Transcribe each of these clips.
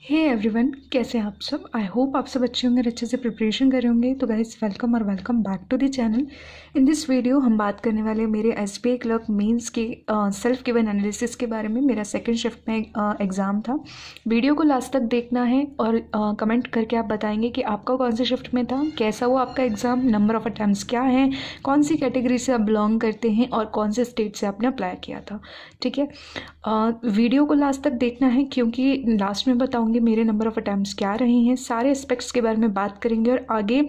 Hey everyone, कैसे हैं आप सब। आई होप आप सब अच्छे होंगे और अच्छे से प्रिपरेशन कर रहे होंगे। तो गाइस, वेलकम और welcome back to the channel. In this video हम बात करने वाले हैं मेरे एसबीआई क्लर्क मेंस के सेल्फ गिवन एनालिसिस के बारे में। मेरा सेकंड शिफ्ट में एग्ज़ाम था। वीडियो को लास्ट तक देखना है और कमेंट करके आप बताएंगे कि आपका कौन से शिफ्ट में था, कैसा हुआ आपका एग्ज़ाम, नंबर ऑफ अटैम्प्ट्स क्या हैं, कौन सी कैटेगरी से आप बिलोंग करते हैं और कौन से स्टेट से आपने अप्लाई किया था। ठीक है, वीडियो को लास्ट तक देखना है क्योंकि लास्ट में बताऊंगी मेरे नंबर ऑफ अटैम्प्ट्स क्या रहे हैं, सारे एस्पेक्ट्स के बारे में बात करेंगे और आगे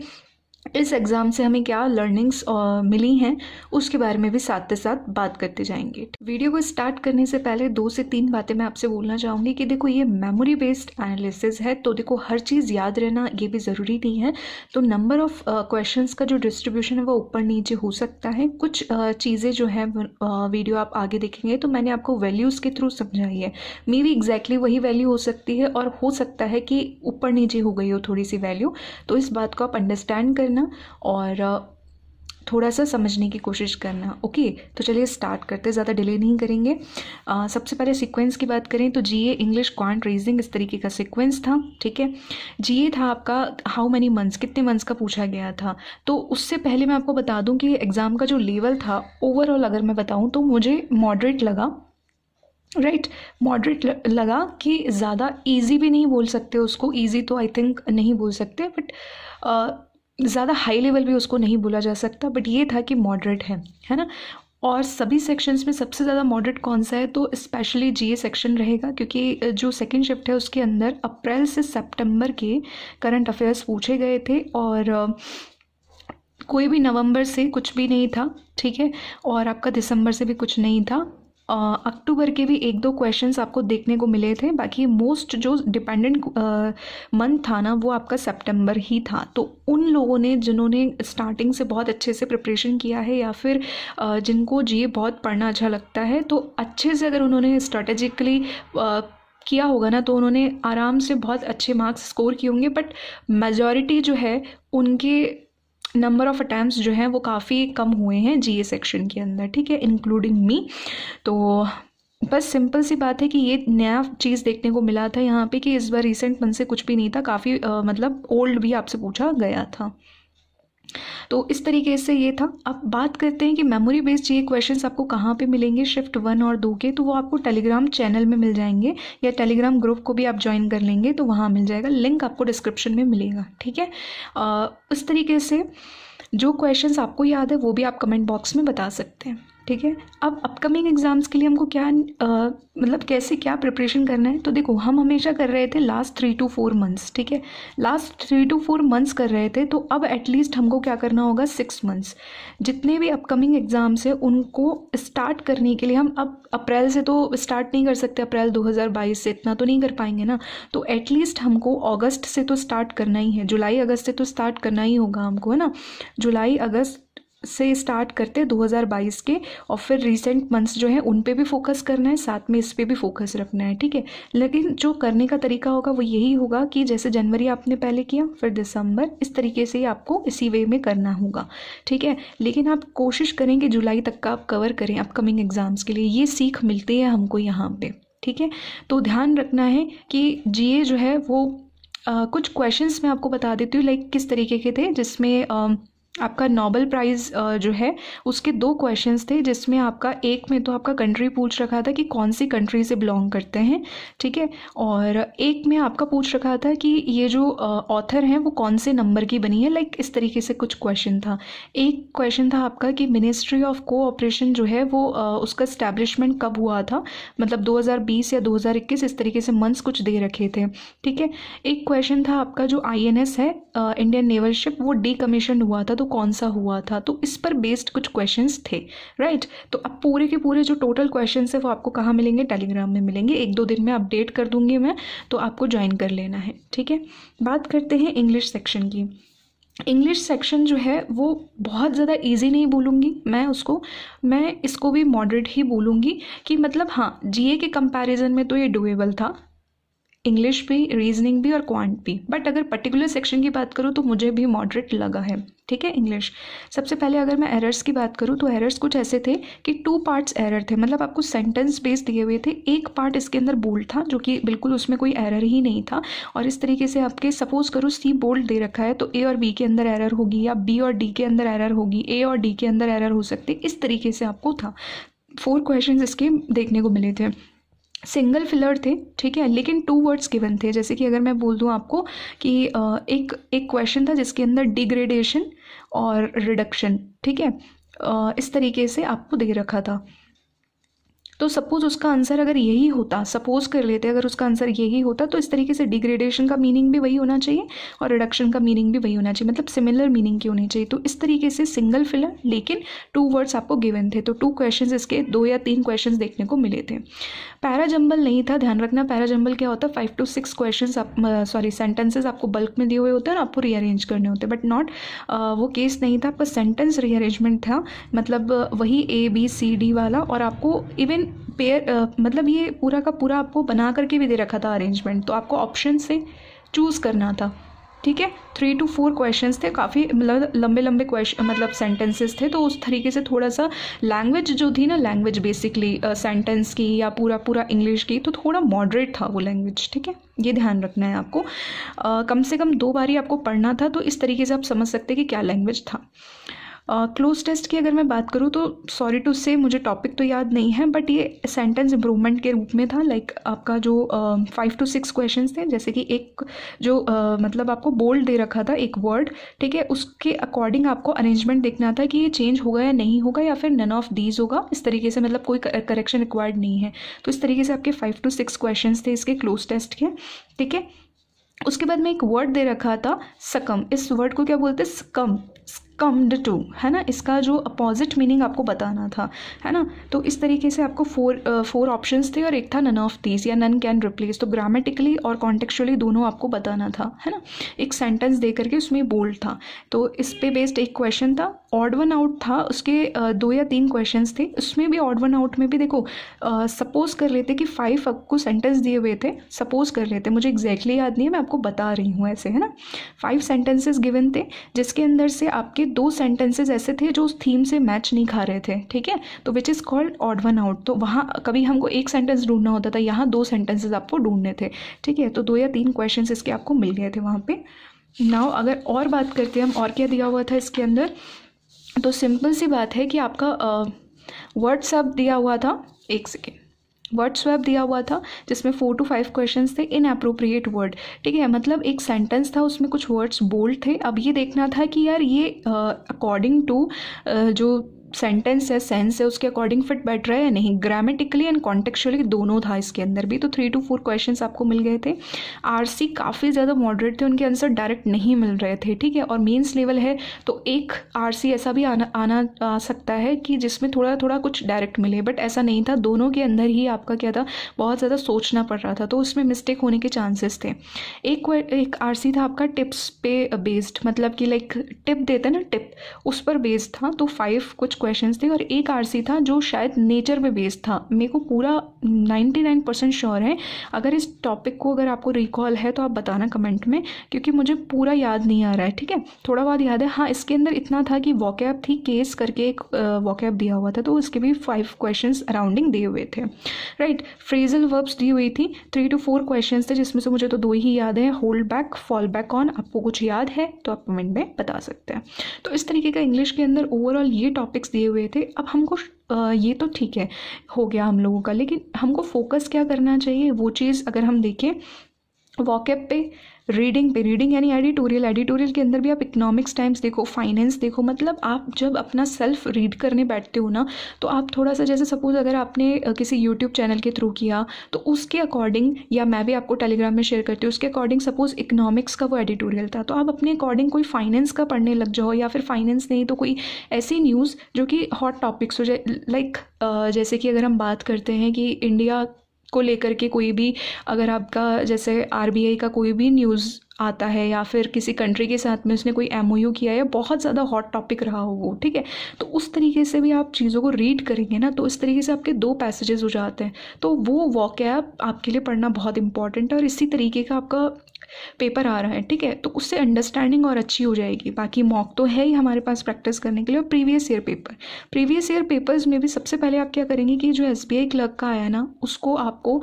इस एग्ज़ाम से हमें क्या लर्निंग्स मिली हैं उसके बारे में भी साथ के साथ बात करते जाएंगे। वीडियो को स्टार्ट करने से पहले 2 से 3 बातें मैं आपसे बोलना चाहूँगी कि देखो, ये मेमोरी बेस्ड एनालिसिस है, तो देखो हर चीज़ याद रहना ये भी ज़रूरी नहीं है। तो नंबर ऑफ क्वेश्चंस का जो डिस्ट्रीब्यूशन है वो ऊपर नीचे हो सकता है। कुछ चीज़ें जो है वीडियो आप आगे देखेंगे तो मैंने आपको वैल्यूज़ के थ्रू समझाई है। मे भी एग्जैक्टली वही वैल्यू हो सकती है और हो सकता है कि ऊपर नीचे हो गई हो थोड़ी सी वैल्यू। तो इस बात को आप अंडरस्टैंड करना और थोड़ा सा समझने की कोशिश करना। ओके, तो चलिए स्टार्ट करते हैं, ज़्यादा डिले नहीं करेंगे। सबसे पहले सीक्वेंस की बात करें तो जीए, इंग्लिश, क्वांट, रीजनिंग, इस तरीके का सीक्वेंस था। ठीक है, जीए था आपका हाउ मैनी मंथ्स, कितने मंथ्स का पूछा गया था। तो उससे पहले मैं आपको बता दूं कि एग्ज़ाम का जो लेवल था ओवरऑल अगर मैं बताऊं तो मुझे मॉडरेट लगा। राइट, मॉडरेट लगा कि ज़्यादा इजी भी नहीं बोल सकते उसको, इजी तो आई थिंक नहीं बोल सकते, बट ज़्यादा हाई लेवल भी उसको नहीं बोला जा सकता, बट ये था कि मॉडरेट है ना। और सभी सेक्शंस में सबसे ज़्यादा मॉडरेट कौन सा है तो स्पेशली जीए सेक्शन रहेगा, क्योंकि जो सेकंड शिफ्ट है उसके अंदर अप्रैल से सितंबर के करंट अफेयर्स पूछे गए थे और कोई भी नवंबर से कुछ भी नहीं था। ठीक है, और आपका दिसंबर से भी कुछ नहीं था। अक्टूबर के भी 1-2 क्वेश्चंस आपको देखने को मिले थे, बाकी मोस्ट जो डिपेंडेंट मंथ था ना वो आपका सितंबर ही था। तो उन लोगों ने जिन्होंने स्टार्टिंग से बहुत अच्छे से प्रिपरेशन किया है या फिर जिनको जीए बहुत पढ़ना अच्छा लगता है, तो अच्छे से अगर उन्होंने स्ट्रेटेजिकली किया होगा ना तो उन्होंने आराम से बहुत अच्छे मार्क्स स्कोर किए होंगे। बट मेजॉरिटी जो है उनके नंबर ऑफ़ अटैम्प्ट्स जो हैं वो काफ़ी कम हुए हैं जीए सेक्शन के अंदर। ठीक है, इंक्लूडिंग मी। तो बस सिंपल सी बात है कि ये नया चीज़ देखने को मिला था यहाँ पे कि इस बार रिसेंट मंथ से कुछ भी नहीं था, काफ़ी मतलब ओल्ड भी आपसे पूछा गया था। तो इस तरीके से ये था। अब बात करते हैं कि मेमोरी बेस्ड ये क्वेश्चंस आपको कहाँ पे मिलेंगे शिफ्ट 1 और 2 के। तो वो आपको टेलीग्राम चैनल में मिल जाएंगे या टेलीग्राम ग्रुप को भी आप ज्वाइन कर लेंगे तो वहाँ मिल जाएगा, लिंक आपको डिस्क्रिप्शन में मिलेगा। ठीक है, इस तरीके से जो क्वेश्चंस आपको याद है वो भी आप कमेंट बॉक्स में बता सकते हैं। ठीक है, अब अपकमिंग एग्जाम्स के लिए हमको क्या मतलब कैसे क्या प्रिपरेशन करना है। तो देखो, हम हमेशा कर रहे थे लास्ट 3 to 4 मंथ्स। ठीक है, लास्ट 3 to 4 मंथ्स कर रहे थे, तो अब एटलीस्ट हमको क्या करना होगा 6 मंथ्स। जितने भी अपकमिंग एग्जाम्स हैं उनको स्टार्ट करने के लिए हम अब अप्रैल से तो स्टार्ट नहीं कर सकते, अप्रैल 2022 से इतना तो नहीं कर पाएंगे ना। तो एटलीस्ट हमको अगस्त से तो स्टार्ट करना ही है, जुलाई अगस्त से तो स्टार्ट करना ही होगा हमको, है ना। जुलाई अगस्त से स्टार्ट करते 2022 के, और फिर रिसेंट मंथ्स जो है उन पे भी फोकस करना है, साथ में इस पे भी फोकस रखना है। ठीक है, लेकिन जो करने का तरीका होगा वो यही होगा कि जैसे जनवरी आपने पहले किया, फिर दिसंबर, इस तरीके से ही आपको इसी वे में करना होगा। ठीक है, लेकिन आप कोशिश करें कि जुलाई तक का आप कवर करें अपकमिंग एग्जाम्स के लिए, ये सीख मिलती है हमको यहाँ पे। ठीक है, तो ध्यान रखना है कि जीए जो है वो कुछ क्वेश्चंस मैं आपको बता देती हूँ लाइक किस तरीके के थे, जिसमें आपका नोबेल प्राइज़ जो है उसके 2 क्वेश्चंस थे, जिसमें आपका एक में तो आपका कंट्री पूछ रखा था कि कौन सी कंट्री से बिलोंग करते हैं। ठीक है, और एक में आपका पूछ रखा था कि ये जो ऑथर हैं वो कौन से नंबर की बनी है, लाइक इस तरीके से कुछ क्वेश्चन था। एक क्वेश्चन था आपका कि मिनिस्ट्री ऑफ कोऑपरेशन जो है वो उसका इस्टेब्लिशमेंट कब हुआ था, मतलब 2020 या 2021, इस तरीके से मंथ्स कुछ दे रखे थे। ठीक है, एक क्वेश्चन था आपका जो INS है, इंडियन नेवल शिप, वो डीकमीशन हुआ था, तो कौन सा हुआ था। तो इस पर बेस्ड कुछ क्वेश्चंस थे। राइट, तो अब पूरे के पूरे जो टोटल क्वेश्चंस है वो आपको कहाँ मिलेंगे, टेलीग्राम में मिलेंगे। 1-2 दिन में अपडेट कर दूंगी मैं, तो आपको ज्वाइन कर लेना है। ठीक है, बात करते हैं इंग्लिश सेक्शन की। इंग्लिश सेक्शन जो है वो बहुत ज़्यादा इजी नहीं बोलूँगी मैं उसको, मैं इसको भी मॉडरेट ही बोलूँगी कि मतलब हाँ, जीए के कंपैरिजन में तो ये डुएबल था। इंग्लिश भी, रीजनिंग भी और क्वांट भी। बट अगर पर्टिकुलर सेक्शन की बात करूँ तो मुझे भी मॉडरेट लगा है, ठीक है। इंग्लिश सबसे पहले अगर मैं एरर्स की बात करूँ तो एरर्स कुछ ऐसे थे कि 2 पार्ट्स एरर थे, मतलब आपको सेंटेंस बेस दिए हुए थे, एक पार्ट इसके अंदर बोल्ड था जो कि बिल्कुल उसमें कोई एरर ही नहीं था। और इस तरीके से आपके सपोज करो सी बोल्ड दे रखा है तो ए और बी के अंदर एरर होगी, या बी और डी के अंदर एरर होगी, ए और डी के अंदर एरर हो सकती, इस तरीके से आपको था। 4 क्वेश्चन इसके देखने को मिले थे, सिंगल फिलर थे, ठीक है, लेकिन 2 वर्ड्स गिवन थे। जैसे कि अगर मैं बोल दूं आपको कि एक क्वेश्चन था जिसके अंदर डिग्रेडेशन और रिडक्शन, ठीक है, इस तरीके से आपको दे रखा था। तो सपोज उसका आंसर अगर यही होता, सपोज कर लेते अगर उसका आंसर यही होता, तो इस तरीके से डिग्रेडेशन का मीनिंग भी वही होना चाहिए और रिडक्शन का मीनिंग भी वही होना चाहिए, मतलब सिमिलर मीनिंग की होनी चाहिए। तो इस तरीके से सिंगल फिलर लेकिन 2 वर्ड्स आपको गिवन थे, तो 2 क्वेश्चंस इसके 2 या 3 क्वेश्चंस देखने को मिले थे। पैराजंबल नहीं था, ध्यान रखना। पैराजंबल क्या होता है, 5 to 6 क्वेश्चंस आप सेंटेंसेस आपको बल्क में दिए हुए होते हैं और आपको रीअरेंज करने होते हैं, बट नॉट वो केस नहीं था। आपका सेंटेंस रीअरेंजमेंट था, मतलब वही ABCD वाला, और आपको इवन पेयर मतलब ये पूरा का पूरा आपको बना करके भी दे रखा था अरेंजमेंट, तो आपको ऑप्शन से चूज़ करना था, ठीक है। 3 to 4 क्वेश्चंस थे, काफ़ी मतलब लंबे लंबे क्वेश्चन मतलब सेंटेंसेस थे, तो उस तरीके से थोड़ा सा लैंग्वेज जो थी ना, लैंग्वेज बेसिकली सेंटेंस की या पूरा इंग्लिश की, तो थोड़ा मॉडरेट था वो लैंग्वेज, ठीक है। ये ध्यान रखना है आपको, कम से कम 2 बारी आपको पढ़ना था, तो इस तरीके से आप समझ सकते हैं कि क्या लैंग्वेज था। क्लोज टेस्ट की अगर मैं बात करूँ तो सॉरी टू से मुझे टॉपिक तो याद नहीं है, बट ये सेंटेंस इम्प्रूवमेंट के रूप में था। लाइक आपका जो 5 to 6 क्वेश्चंस थे, जैसे कि एक जो मतलब आपको बोल्ड दे रखा था एक वर्ड, ठीक है, उसके अकॉर्डिंग आपको अरेंजमेंट देखना था कि ये चेंज होगा या नहीं होगा, या फिर नन ऑफ दीज होगा, इस तरीके से, मतलब कोई करेक्शन रिक्वायर्ड नहीं है। तो इस तरीके से आपके 5 to 6 क्वेश्चंस थे इसके क्लोज टेस्ट के, ठीक है। उसके बाद में एक वर्ड दे रखा था सकम, इस वर्ड को क्या बोलते हैं, सकम, स्कम्ड टू, है ना, इसका जो अपोजिट मीनिंग आपको बताना था, है ना। तो इस तरीके से आपको 4 ऑप्शंस थे और एक था नन ऑफ दीज या नन कैन रिप्लेस, तो ग्रामेटिकली और कॉन्टेक्चुअली दोनों आपको बताना था, है ना। एक सेंटेंस दे करके उसमें बोल्ड था, तो इस पे बेस्ड एक क्वेश्चन था। ऑड वन आउट था, उसके 2 या 3 क्वेश्चंस थे, उसमें भी ऑड वन आउट में भी देखो, सपोज कर लेते कि 5 आपको सेंटेंस दिए हुए थे, सपोज कर लेते, मुझे एग्जैक्टली याद नहीं है, मैं आपको बता रही हूँ ऐसे, है ना। 5 सेंटेंसेस गिवन थे, जिसके अंदर से आपके 2 सेंटेंसेस ऐसे थे जो उस थीम से मैच नहीं खा रहे थे, ठीक है, तो which is called odd one out. तो वहाँ कभी हमको एक सेंटेंस ढूंढना होता था, यहाँ 2 सेंटेंसेस आपको ढूंढने थे, ठीक है। तो 2 या 3 क्वेश्चंस इसके आपको मिल गए थे वहाँ पे। नाउ अगर और बात करते हैं हम, और क्या दिया हुआ था इसके अंदर, तो सिंपल सी बात है कि आपका वर्ड सब दिया हुआ था, एक सेकेंड, वर्ड स्वैप दिया हुआ था जिसमें 4 to 5 क्वेश्चंस थे। इन अप्रोप्रिएट वर्ड, ठीक है, मतलब एक सेंटेंस था उसमें कुछ वर्ड्स बोल्ड थे, अब ये देखना था कि यार ये अकॉर्डिंग टू जो सेंटेंस है, सेंस है, उसके अकॉर्डिंग फिट बैठ रहा है या नहीं, ग्रामेटिकली एंड कॉन्टेक्चुअली दोनों था इसके अंदर भी। तो 3 to 4 क्वेश्चंस आपको मिल गए थे। RC काफ़ी ज़्यादा मॉडरेट थे, उनके आंसर डायरेक्ट नहीं मिल रहे थे, ठीक है, और मेंस लेवल है तो एक RC ऐसा भी आ सकता है कि जिसमें थोड़ा थोड़ा कुछ डायरेक्ट मिले, बट ऐसा नहीं था, दोनों के अंदर ही आपका क्या था, बहुत ज़्यादा सोचना पड़ रहा था, तो उसमें मिस्टेक होने के चांसेस थे। एक RC था आपका टिप्स पे बेस्ड, मतलब कि लाइक टिप देते हैं ना, टिप, उस पर बेस्ड था, तो 5 कुछ क्वेश्चंस थे। और एक RC था जो शायद नेचर पे बेस्ड था, मेरे को पूरा 99% श्योर है, अगर इस टॉपिक को अगर आपको रिकॉल है तो आप बताना कमेंट में, क्योंकि मुझे पूरा याद नहीं आ रहा है, ठीक है, थोड़ा बहुत याद है। हाँ, इसके अंदर इतना था कि वॉकैब थी, केस करके एक वॉकैब दिया हुआ था, तो उसके भी 5 क्वेश्चंस अराउंडिंग दिए हुए थे, राइट। फ्रेजल वर्ब्स दी हुई थी, 3 to 4 क्वेश्चंस थे, जिसमें से मुझे तो 2 ही याद है, hold back, fall back on. आपको कुछ याद है तो आप कमेंट में बता सकते हैं। तो इस तरीके का इंग्लिश के अंदर ओवरऑल ये टॉपिक्स दिए हुए थे। अब हमको ये तो ठीक है, हो गया हम लोगों का, लेकिन हमको फोकस क्या करना चाहिए, वो चीज़ अगर हम देखें, वॉकैब पे, रीडिंग पे, रीडिंग यानी एडिटोरियल, एडिटोरियल के अंदर भी आप इकोनॉमिक्स टाइम्स देखो, फाइनेंस देखो, मतलब आप जब अपना सेल्फ रीड करने बैठते हो ना, तो आप थोड़ा सा, जैसे सपोज अगर आपने किसी यूट्यूब चैनल के थ्रू किया, तो उसके अकॉर्डिंग, या मैं भी आपको टेलीग्राम में शेयर करती हूँ, उसके अकॉर्डिंग सपोज इकोनॉमिक्स का वो एडिटोरियल था, तो आप अपने अकॉर्डिंग कोई फाइनेंस का पढ़ने लग जाओ, या फिर फाइनेंस नहीं तो कोई ऐसी न्यूज़ जो कि हॉट टॉपिक्स हो जाए, लाइक जैसे कि अगर हम बात करते हैं कि इंडिया को लेकर के कोई भी, अगर आपका जैसे RBI का कोई भी न्यूज़ आता है या फिर किसी कंट्री के साथ में उसने कोई MOU किया है, बहुत ज़्यादा हॉट टॉपिक रहा हो वो, ठीक है, तो उस तरीके से भी आप चीज़ों को रीड करेंगे ना, तो इस तरीके से आपके 2 पैसेजेस हो जाते हैं। तो वो वोकैब आपके लिए पढ़ना बहुत इंपॉर्टेंट है और इसी तरीके का आपका पेपर आ रहा है, ठीक है, तो उससे अंडरस्टैंडिंग और अच्छी हो जाएगी। बाकी मॉक तो है ही हमारे पास प्रैक्टिस करने के लिए, और प्रीवियस ईयर पेपर्स में भी सबसे पहले आप क्या करेंगे कि जो SBI क्लर्क का आया ना, उसको आपको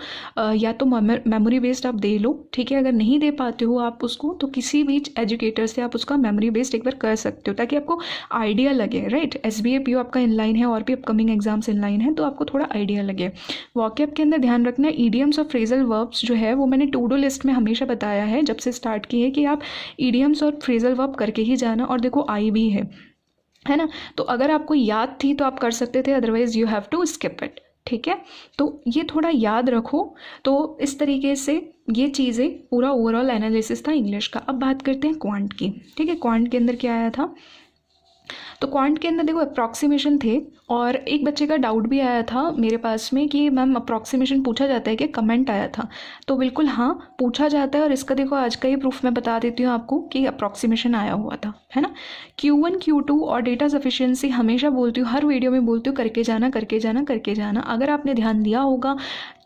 या तो मेमोरी बेस्ड आप दे लो, ठीक है, अगर नहीं दे पाते हो आप उसको, तो किसी भी एजुकेटर से आप उसका मेमोरी बेस्ड एक बार कर सकते हो, ताकि आपको आइडिया लगे, राइट। SBI PO आपका इनलाइन है और भी अपकमिंग एग्जाम्स इनलाइन है, तो आपको थोड़ा आइडिया लगे। वॉकैब के अंदर ध्यान रखना, ईडियम्स और फ्रेजल वर्ब्स जो है वो मैंने टू डू लिस्ट में हमेशा बताया है जब से स्टार्ट की है कि आप ईडियम्स और फ्रेजल वर्ब करके ही जाना, और देखो आई भी है ना, तो अगर आपको याद थी तो आप कर सकते थे, otherwise you have to skip it, ठीक है। तो ये थोड़ा याद रखो। तो इस तरीके से ये चीज़ें पूरा ओवरऑल एनालिसिस था इंग्लिश का। अब बात करते हैं क्वांट की, ठीक है। क्वांट के अंदर क्या आया था, तो क्वांट के अंदर देखो अप्रॉक्सीमेशन थे, और एक बच्चे का डाउट भी आया था मेरे पास में कि मैम अप्रॉक्सीमेशन पूछा जाता है कि, कमेंट आया था, तो बिल्कुल हाँ पूछा जाता है, और इसका देखो आज का ही प्रूफ मैं बता देती हूँ आपको कि अप्रॉक्सीमेशन आया हुआ था, है ना। Q1 Q2 और डेटा सफिशिएंसी हमेशा बोलती हूँ, हर वीडियो में बोलती हूँ, करके जाना करके जाना करके जाना। अगर आपने ध्यान दिया होगा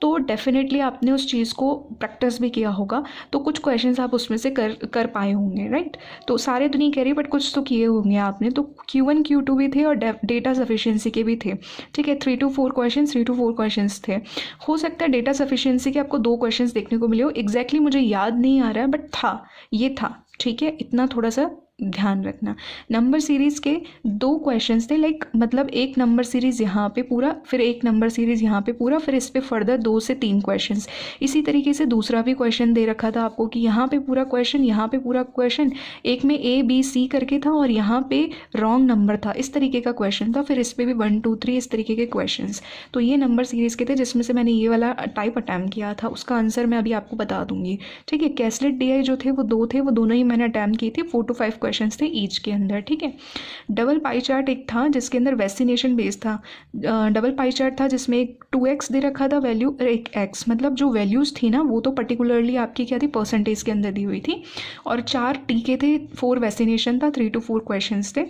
तो डेफिनेटली आपने उस चीज़ को प्रैक्टिस भी किया होगा, तो कुछ क्वेश्चंस आप उसमें से कर पाए होंगे, राइट। तो सारे तो नहीं कह रही, बट कुछ तो किए होंगे आपने। तो Q1 Q2 भी थे और डेटा सफिशिएंसी के भी थे, ठीक है। 3 to 4 क्वेश्चंस थे। हो सकता है डेटा सफिशिएंसी के आपको 2 क्वेश्चंस देखने को मिले हो, एग्जैक्टली मुझे याद नहीं आ रहा है, बट ये था, ठीक है। इतना थोड़ा सा ध्यान रखना। नंबर सीरीज़ के 2 क्वेश्चंस थे, लाइक मतलब एक नंबर सीरीज़ यहाँ पे पूरा, फिर एक नंबर सीरीज़ यहाँ पे पूरा, फिर इस पे फर्दर 2 से 3 क्वेश्चंस। इसी तरीके से दूसरा भी क्वेश्चन दे रखा था आपको कि यहाँ पे पूरा क्वेश्चन, यहाँ पे पूरा क्वेश्चन, एक में ABC करके था और यहाँ पे रॉन्ग नंबर था, इस तरीके का क्वेश्चन था। फिर इस पर भी 1 2 3 इस तरीके के क्वेश्चन। तो ये नंबर सीरीज़ के थे, जिसमें से मैंने ये वाला टाइप अटैम्प्ट किया था, उसका आंसर मैं अभी आपको बता दूंगी, ठीक है। कैसलेट DI जो थे वो 2 थे, वो दोनों ही मैंने अटैम्प्ट की थी। 4 to 5 क्वेश्चंस थे ईच के अंदर, ठीक है। डबल पाई चार्ट एक था जिसके अंदर वैक्सीनेशन बेस्ड था। डबल पाई चार्ट था जिसमें एक 2x दे रखा था वैल्यू और एक x, मतलब जो वैल्यूज़ थी ना वो तो पर्टिकुलरली आपकी क्या थी, परसेंटेज के अंदर दी हुई थी। और 4 टीके थे, 4 वैक्सीनेशन था, 3 to 4 क्वेश्चंस थे।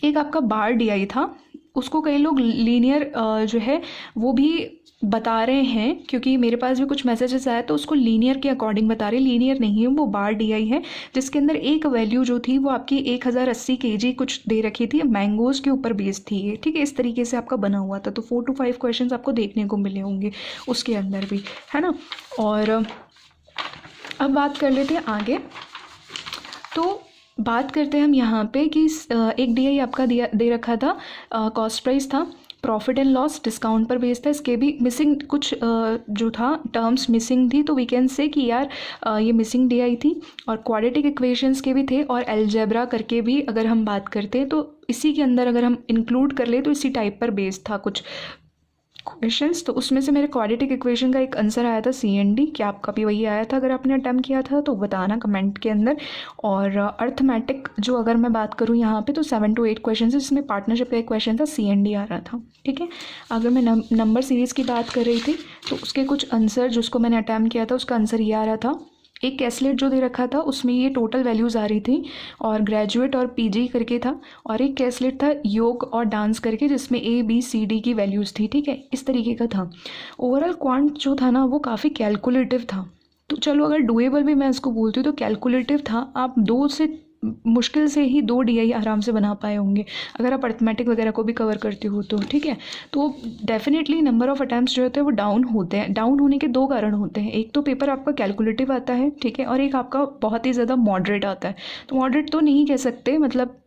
एक आपका बार DI था, उसको कई लोग लीनियर जो है वो भी बता रहे हैं, क्योंकि मेरे पास भी कुछ मैसेजेस आए तो उसको लीनियर के अकॉर्डिंग बता रहे हैं। लीनियर नहीं है, वो बार DI है, जिसके अंदर एक वैल्यू जो थी वो आपकी 1080 kg कुछ दे रखी थी, मैंगोज के ऊपर बेस्ड थी ये, ठीक है। इस तरीके से आपका बना हुआ था। तो 4 to 5 क्वेश्चन आपको देखने को मिले होंगे उसके अंदर भी, है ना। और अब बात कर लेते हैं आगे। तो बात करते हैं हम यहाँ पे कि एक DI आपका दे रखा था, कॉस्ट प्राइस था, प्रॉफिट एंड लॉस डिस्काउंट पर बेस्ड था। इसके भी मिसिंग कुछ जो था टर्म्स मिसिंग थी, तो वी कैन से कि यार ये मिसिंग DI थी। और क्वाड्रेटिक इक्वेशंस के भी थे, और अलजेब्रा करके भी अगर हम बात करते हैं तो इसी के अंदर अगर हम इंक्लूड कर ले तो इसी टाइप पर बेस्ड था कुछ क्वेश्चंस। तो उसमें से मेरे क्वाड्रेटिक इक्वेशन का एक आंसर आया था CND। क्या आपका भी वही आया था? अगर आपने अटैम्प्ट किया था तो बताना कमेंट के अंदर। और अर्थमेटिक जो अगर मैं बात करूँ यहाँ पे तो 7 to 8 क्वेश्चन है, जिसमें पार्टनरशिप का एक क्वेश्चन था, CND आ रहा था, ठीक है। अगर मैं नंबर सीरीज़ की बात कर रही थी तो उसके कुछ आंसर जिसको मैंने अटैम्प्ट किया था उसका आंसर ये आ रहा था। एक कैसलेट जो दे रखा था उसमें ये टोटल वैल्यूज़ आ रही थी, और ग्रेजुएट और PG करके था। और एक कैसलेट था योग और डांस करके, जिसमें ABCD की वैल्यूज़ थी, ठीक है। इस तरीके का था। ओवरऑल क्वांट जो था ना वो काफ़ी कैलकुलेटिव था। तो चलो अगर डुएबल भी मैं इसको बोलती हूँ तो कैलकुलेटिव था। आप 2 से मुश्किल से ही 2 DI आराम से बना पाए होंगे अगर आप अर्थमेटिक वगैरह को भी कवर करते हो तो, ठीक है। तो डेफिनेटली नंबर ऑफ अटैम्प्ट्स जो होते हैं वो डाउन होते हैं। डाउन होने के 2 कारण होते हैं, एक तो पेपर आपका कैलकुलेटिव आता है, ठीक है, और एक आपका बहुत ही ज़्यादा मॉडरेट आता है। तो मॉडरेट तो नहीं कह सकते, मतलब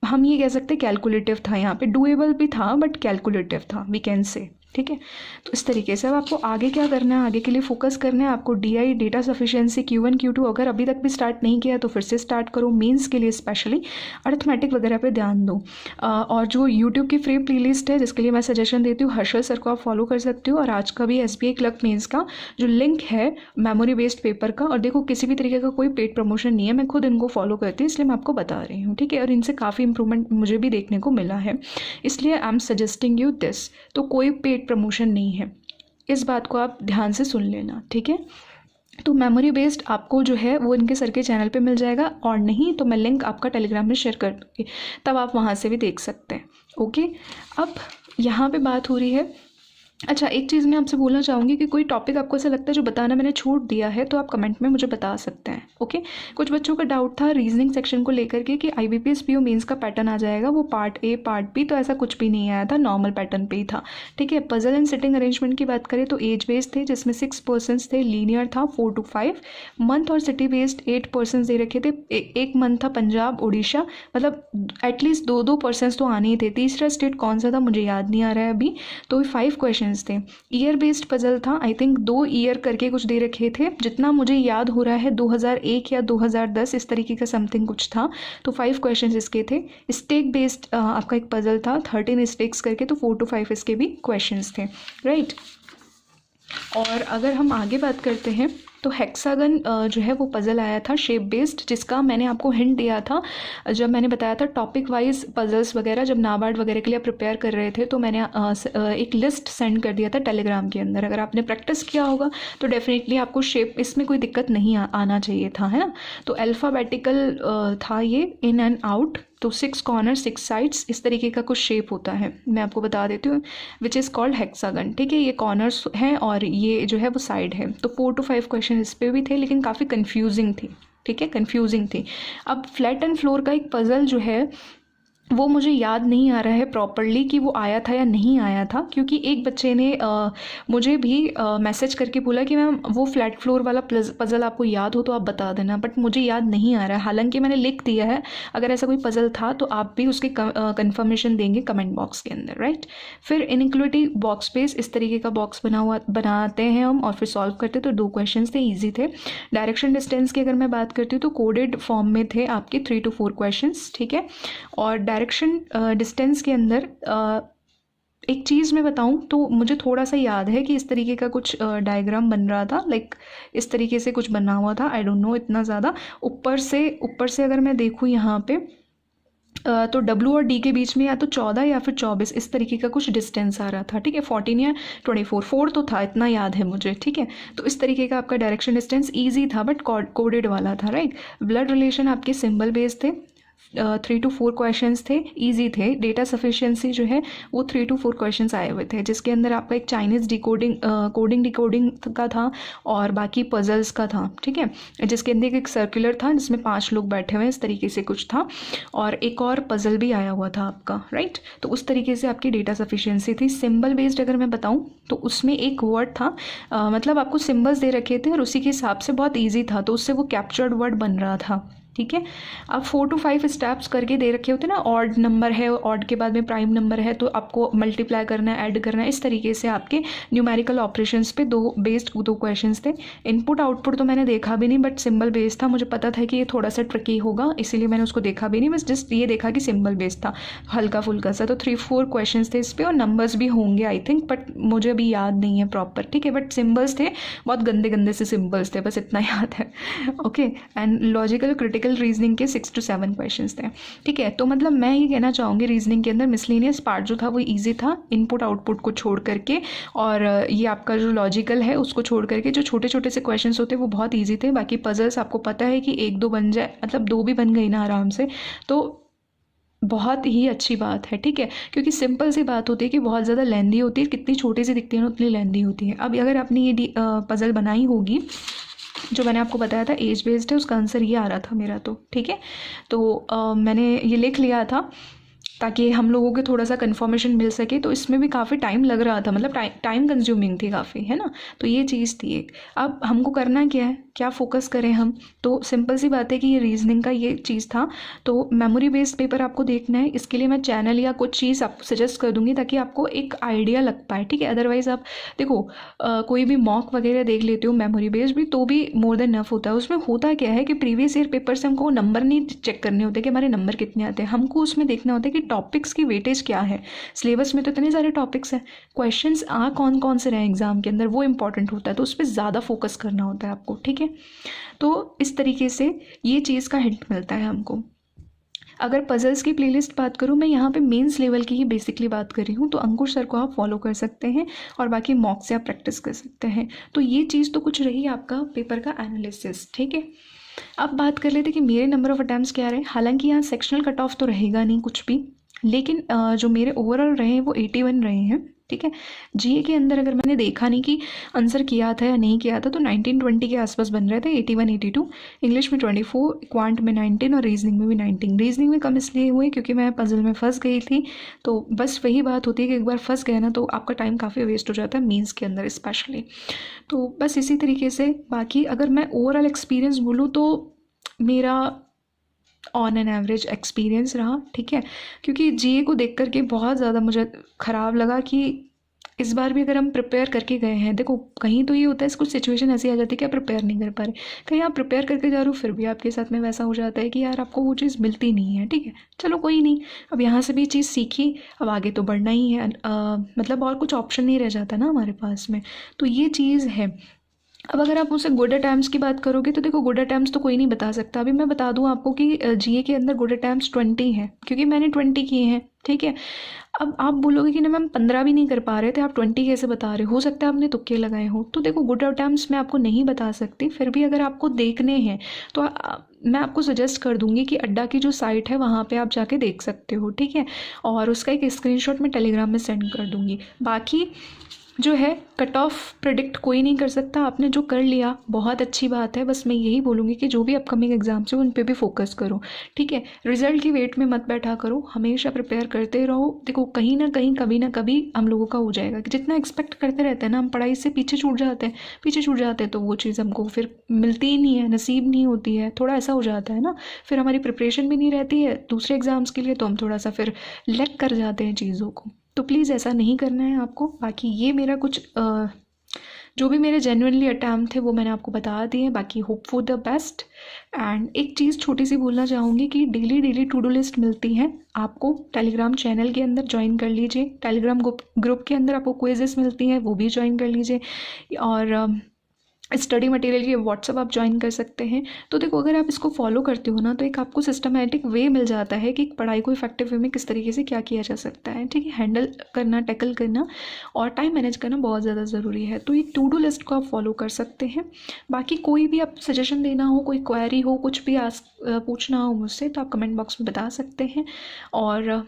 हम ये कह सकते कैलकुलेटिव था। यहाँ पे डुएबल भी था बट कैलकुलेटिव था, वी कैन से, ठीक है। तो इस तरीके से अब आपको आगे क्या करना है, आगे के लिए फोकस करना है आपको DI data sufficiency Q1 Q2 अगर अभी तक भी स्टार्ट नहीं किया तो फिर से स्टार्ट करो। मेंस के लिए स्पेशली अर्थमेटिक वगैरह पे ध्यान दो। और जो यूट्यूब की फ्री प्लेलिस्ट है जिसके लिए मैं सजेशन देती हूँ, हर्षल सर को आप फॉलो कर सकते हो। और आज का भी SBI क्लर्क मेंस का जो लिंक है मेमोरी बेस्ड पेपर का, और देखो किसी भी तरीके का कोई पेड प्रमोशन नहीं है, मैं खुद इनको फॉलो करती हूँ इसलिए मैं आपको बता रही हूँ, ठीक है। और इनसे काफ़ी इंप्रूवमेंट मुझे भी देखने को मिला है, इसलिए I am suggesting you this. तो कोई पेड प्रमोशन नहीं है, इस बात को आप ध्यान से सुन लेना, ठीक है। तो मेमोरी बेस्ड आपको जो है वो इनके सर के चैनल पे मिल जाएगा, और नहीं तो मैं लिंक आपका टेलीग्राम में शेयर कर दूँगी, तब आप वहाँ से भी देख सकते हैं। ओके, अब यहाँ पे बात हो रही है, अच्छा एक चीज़ मैं आपसे बोलना चाहूँगी कि कोई टॉपिक आपको ऐसा लगता है जो बताना मैंने छूट दिया है तो आप कमेंट में मुझे बता सकते हैं। ओके, कुछ बच्चों का डाउट था रीजनिंग सेक्शन को लेकर के कि IBPS PO मेंस का पैटर्न आ जाएगा, वो पार्ट ए पार्ट बी, तो ऐसा कुछ भी नहीं आया था, नॉर्मल पैटर्न पे ही था, ठीक है। पजल एंड सिटिंग अरेंजमेंट की बात करें तो एज बेस्ड थे, जिसमें 6 पर्सन्स थे, लीनियर था 4 to 5, मंथ और सिटी बेस्ड 8 पर्सन्स दे रखे थे। एक मंथ था पंजाब उड़ीसा, मतलब एटलीस्ट 2 पर्सन्स तो आने ही थे। तीसरा स्टेट कौन सा था मुझे याद नहीं आ रहा है अभी, तो 5 क्वेश्चन थे। ईयर बेस्ड पजल था, आई थिंक 2 ईयर करके कुछ दे रखे थे, जितना मुझे याद हो रहा है 2001 या 2010 इस तरीके का समथिंग कुछ था, तो 5 क्वेश्चंस इसके थे। स्टेक बेस्ड आपका एक पजल था 13 स्टेक्स करके, तो 4 to 5 इसके भी क्वेश्चंस थे, राइट। और अगर हम आगे बात करते हैं तो हेक्सागन जो है वो पज़ल आया था शेप बेस्ड, जिसका मैंने आपको हिंट दिया था जब मैंने बताया था टॉपिक वाइज पजल्स वगैरह, जब नाबार्ड वगैरह के लिए प्रिपेयर कर रहे थे तो मैंने एक लिस्ट सेंड कर दिया था टेलीग्राम के अंदर। अगर आपने प्रैक्टिस किया होगा तो डेफिनेटली आपको शेप इसमें कोई दिक्कत नहीं आना चाहिए था, है ना। तो अल्फ़ाबेटिकल था ये, इन एंड आउट, तो 6 कॉर्नर 6 साइड्स इस तरीके का कुछ शेप होता है, मैं आपको बता देती हूँ, विच इज़ कॉल्ड हेक्सागन, ठीक है। ये कॉर्नर्स हैं और ये जो है वो साइड है। तो 4 to 5 क्वेश्चन इस पे भी थे, लेकिन काफ़ी कंफ्यूजिंग थी, ठीक है, कंफ्यूजिंग थी। अब फ्लैट एंड फ्लोर का एक पज़ल जो है वो मुझे याद नहीं आ रहा है प्रॉपरली कि वो आया था या नहीं आया था, क्योंकि एक बच्चे ने मुझे भी मैसेज करके बोला कि मैम वो फ्लैट फ्लोर वाला पज़ल आपको याद हो तो आप बता देना, बट मुझे याद नहीं आ रहा है। हालांकि मैंने लिख दिया है, अगर ऐसा कोई पज़ल था तो आप भी उसकी कंफर्मेशन देंगे कमेंट बॉक्स के अंदर, राइट। फिर इनइक्वलिटी बॉक्स पेस, इस तरीके का बॉक्स बनाते हैं हम और फिर सॉल्व करते, तो 2 क्वेश्चन थे, ईजी थे। डायरेक्शन डिस्टेंस की अगर मैं बात करती हूँ तो कोडेड फॉर्म में थे आपके 3 to 4 क्वेश्चन, ठीक है। और डायरेक्शन डिस्टेंस के अंदर एक चीज़ मैं बताऊं तो मुझे थोड़ा सा याद है कि इस तरीके का कुछ डायग्राम बन रहा था, लाइक इस तरीके से कुछ बना हुआ था, आई डोंट नो इतना ज़्यादा। ऊपर से अगर मैं देखूं यहाँ पे तो W और D के बीच में या तो 14 या फिर 24 इस तरीके का कुछ डिस्टेंस आ रहा था, ठीक है। 14 या 24, 4 तो था, इतना याद है मुझे, ठीक है। तो इस तरीके का आपका डायरेक्शन डिस्टेंस ईजी था बट कोडेड वाला था, राइट। ब्लड रिलेशन आपके सिंबल बेस्ड थे, 3 to 4 क्वेश्चंस थे, इजी थे। डेटा सफिशिएंसी जो है वो 3 to 4 क्वेश्चंस आए हुए थे, जिसके अंदर आपका एक चाइनीज़ कोडिंग डिकोडिंग का था और बाकी पजल्स का था, ठीक है। जिसके अंदर एक सर्कुलर था जिसमें 5 लोग बैठे हुए हैं, इस तरीके से कुछ था, और एक और पजल भी आया हुआ था आपका, राइट। तो उस तरीके से आपकी डेटा सफिशिएंसी थी। सिंबल बेस्ड अगर मैं बताऊँ तो उसमें एक वर्ड था, मतलब आपको सिम्बल्स दे रखे थे और उसी के हिसाब से बहुत ईजी था, तो उससे वो कैप्चर्ड वर्ड बन रहा था, ठीक है। अब 4 to 5 स्टेप्स करके दे रखे होते ना, ऑड नंबर है, ऑड के बाद में प्राइम नंबर है, तो आपको मल्टीप्लाई करना है, ऐड करना है, इस तरीके से आपके न्यूमेरिकल ऑपरेशंस पे 2 क्वेश्चंस थे। इनपुट आउटपुट तो मैंने देखा भी नहीं, बट सिंबल बेस्ड था, मुझे पता था कि ये थोड़ा सा ट्रिकी होगा, इसीलिए मैंने उसको देखा भी नहीं, बस जस्ट ये देखा कि सिंबल बेस्ड था, हल्का फुल्का सा। तो 3-4 क्वेश्चन थे इस पर, और नंबर्स भी होंगे आई थिंक, बट मुझे अभी याद नहीं है प्रॉपर, ठीक है। बट सिम्बल्स थे, बहुत गंदे गंदे से सिम्बल्स थे, बस इतना याद है, okay. And logical critical reasoning के 6 to 7 क्वेश्चंस थे, ठीक है। तो मतलब मैं ये कहना चाहूँगी रीजनिंग के अंदर मिसलेनियस पार्ट जो था वो इजी था, इनपुट आउटपुट को छोड़ करके, और ये आपका जो लॉजिकल है उसको छोड़ करके जो छोटे छोटे से क्वेश्चंस होते वो बहुत ईजी थे। बाकी पजल्स आपको पता है कि 1-2 बन जाए, मतलब 2 भी बन गई ना आराम से, तो बहुत ही अच्छी बात है, ठीक है। क्योंकि सिंपल सी बात होती है कि बहुत ज़्यादा लेंदी होती है, कितनी छोटी सी दिखती है ना उतनी लेंदी होती है। अब अगर आपने ये पजल बनाई होगी जो मैंने आपको बताया था एज बेस्ड है, उसका आंसर ये आ रहा था मेरा, तो ठीक है। तो मैंने ये लिख लिया था ताकि हम लोगों को थोड़ा सा कंफर्मेशन मिल सके, तो इसमें भी काफ़ी टाइम लग रहा था, मतलब टाइम कंज्यूमिंग थी काफ़ी, है ना। तो ये चीज़ थी एक। अब हमको करना क्या है, क्या फोकस करें हम, तो सिंपल सी बात है कि ये रीजनिंग का ये चीज़ था। तो मेमोरी बेस्ड पेपर आपको देखना है, इसके लिए मैं चैनल या कुछ चीज़ आपको सजेस्ट कर दूंगी ताकि आपको एक आइडिया लग पाए, ठीक है। अदरवाइज़ आप देखो कोई भी मॉक वगैरह देख लेते हो मेमोरी बेस्ड भी, तो भी मोर देन नफ होता है। उसमें होता क्या है कि प्रीवियस ईयर पेपर से हमको नंबर नहीं चेक करने होते कि हमारे नंबर कितने आते हैं, हमको उसमें देखना होता है कि टॉपिक्स की वेटेज क्या है। सिलेबस में तो इतने सारे टॉपिक्स हैं, क्वेश्चंस कौन कौन से रहे एग्जाम के अंदर वो इंपॉर्टेंट होता है, तो उस पर ज़्यादा फोकस करना होता है आपको, ठीक है। तो इस तरीके से ये चीज़ का हिंट मिलता है हमको। अगर पजल्स की प्लेलिस्ट बात करूँ, मैं यहाँ पे मेंस लेवल की ही बेसिकली बात कर रही हूँ, तो अंकुर सर को आप फॉलो कर सकते हैं और बाकी मॉक से आप प्रैक्टिस कर सकते हैं। तो ये चीज़ तो कुछ रही आपका पेपर का एनालिसिस, ठीक है। अब बात कर लेते कि मेरे नंबर ऑफ अटैम्प्ट्स क्या रहे। हालांकि यहाँ सेक्शनल कट ऑफ तो रहेगा नहीं कुछ भी, लेकिन जो मेरे ओवरऑल रहे हैं वो 81 रहे हैं, ठीक है। जीए के अंदर अगर मैंने देखा नहीं कि आंसर किया था या नहीं किया था, तो 19-20 के आसपास बन रहे थे, 81-82। इंग्लिश में 24, क्वांट में 19 और रीजनिंग में भी 19। रीजनिंग में कम इसलिए हुए क्योंकि मैं पजल में फंस गई थी। तो बस वही बात होती है कि एक बार फंस गया ना तो आपका टाइम काफ़ी वेस्ट हो जाता है मीन्स के अंदर स्पेशली। तो बस इसी तरीके से बाकी अगर मैं ओवरऑल एक्सपीरियंस बोलूँ तो मेरा ऑन एन एवरेज एक्सपीरियंस रहा, ठीक है। क्योंकि जीए को देख करके बहुत ज़्यादा मुझे ख़राब लगा कि इस बार भी अगर हम प्रिपेयर करके गए हैं, देखो कहीं तो ये होता है कुछ सिचुएशन ऐसी आ जाती है कि आप प्रिपेयर नहीं कर पा रहे, कहीं आप प्रिपेयर करके जा रहे हो फिर भी आपके साथ में वैसा हो जाता है कि यार आपको वो चीज़ मिलती नहीं है, ठीक है। चलो कोई नहीं, अब यहाँ से भी चीज़ सीखी, अब आगे तो बढ़ना ही है। मतलब और कुछ ऑप्शन नहीं रह जाता ना हमारे पास में, तो ये चीज़ है। अब अगर आप मुझसे गुड अटैम्प्ट्स की बात करोगे तो देखो गुड अटैम्प्ट्स तो कोई नहीं बता सकता। अभी मैं बता दूं आपको कि जीए के अंदर गुड अटैम्प्ट्स 20 हैं, क्योंकि मैंने 20 किए हैं, ठीक है। अब आप बोलोगे कि ना मैम 15 भी नहीं कर पा रहे थे, आप 20 कैसे बता रहे हो सकता है आपने तुक्के लगाए हो। तो देखो गुड अटैम्प्ट्स मैं आपको नहीं बता सकती, फिर भी अगर आपको देखने हैं तो मैं आपको सजेस्ट कर दूंगी कि अड्डा की जो साइट है वहाँ पे आप जाके देख सकते हो, ठीक है। और उसका एक स्क्रीनशॉट मैं टेलीग्राम में सेंड कर दूंगी। बाकी जो है कट ऑफ प्रिडिक्ट कोई नहीं कर सकता, आपने जो कर लिया बहुत अच्छी बात है। बस मैं यही बोलूँगी कि जो भी अपकमिंग एग्जाम्स हैं उन पे भी फोकस करो, ठीक है। रिजल्ट की वेट में मत बैठा करो, हमेशा प्रिपेयर करते रहो। देखो कहीं ना कहीं कभी ना कभी हम लोगों का हो जाएगा कि जितना एक्सपेक्ट करते रहते हैं ना हम पढ़ाई से पीछे छूट जाते हैं तो वो चीज़ हमको फिर मिलती ही नहीं है, नसीब नहीं होती है, थोड़ा ऐसा हो जाता है ना। फिर हमारी प्रिपरेशन भी नहीं रहती है दूसरे एग्ज़ाम्स के लिए, तो हम थोड़ा सा फिर लेग कर जाते हैं चीज़ों को। तो प्लीज़ ऐसा नहीं करना है आपको। बाकी ये मेरा कुछ जो भी मेरे जेन्युइनली अटैम्प्ट थे वो मैंने आपको बता दिए। बाकी hope for the best. And एक चीज़ छोटी सी बोलना चाहूँगी कि डेली टू डू लिस्ट मिलती है आपको, टेलीग्राम चैनल के अंदर ज्वाइन कर लीजिए। टेलीग्राम ग्रुप के अंदर आपको क्विजेस मिलती हैं, वो भी ज्वाइन कर लीजिए। और स्टडी मटेरियल की व्हाट्सअप आप ज्वाइन कर सकते हैं। तो देखो अगर आप इसको फॉलो करते हो ना तो एक आपको सिस्टमेटिक वे मिल जाता है कि पढ़ाई को इफेक्टिव वे में किस तरीके से क्या किया जा सकता है, ठीक है। हैंडल करना, टैकल करना और टाइम मैनेज करना बहुत ज़्यादा ज़रूरी है। तो एक टू डू लिस्ट को आप फॉलो कर सकते हैं। बाकी कोई भी आप सजेशन देना हो, कोई क्वेरी हो, कुछ भी पूछना हो मुझसे तो आप कमेंट बॉक्स में बता सकते हैं। और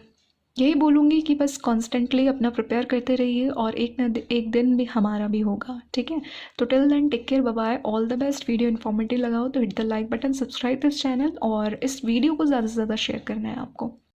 यही बोलूँगी कि बस कॉन्स्टेंटली अपना प्रिपेयर करते रहिए और एक न एक दिन भी हमारा भी होगा, ठीक है। तो till then take care, bye bye, all the best. Video informative लगा हो तो hit the like button, subscribe this channel और इस वीडियो को ज़्यादा से ज़्यादा शेयर करना है आपको।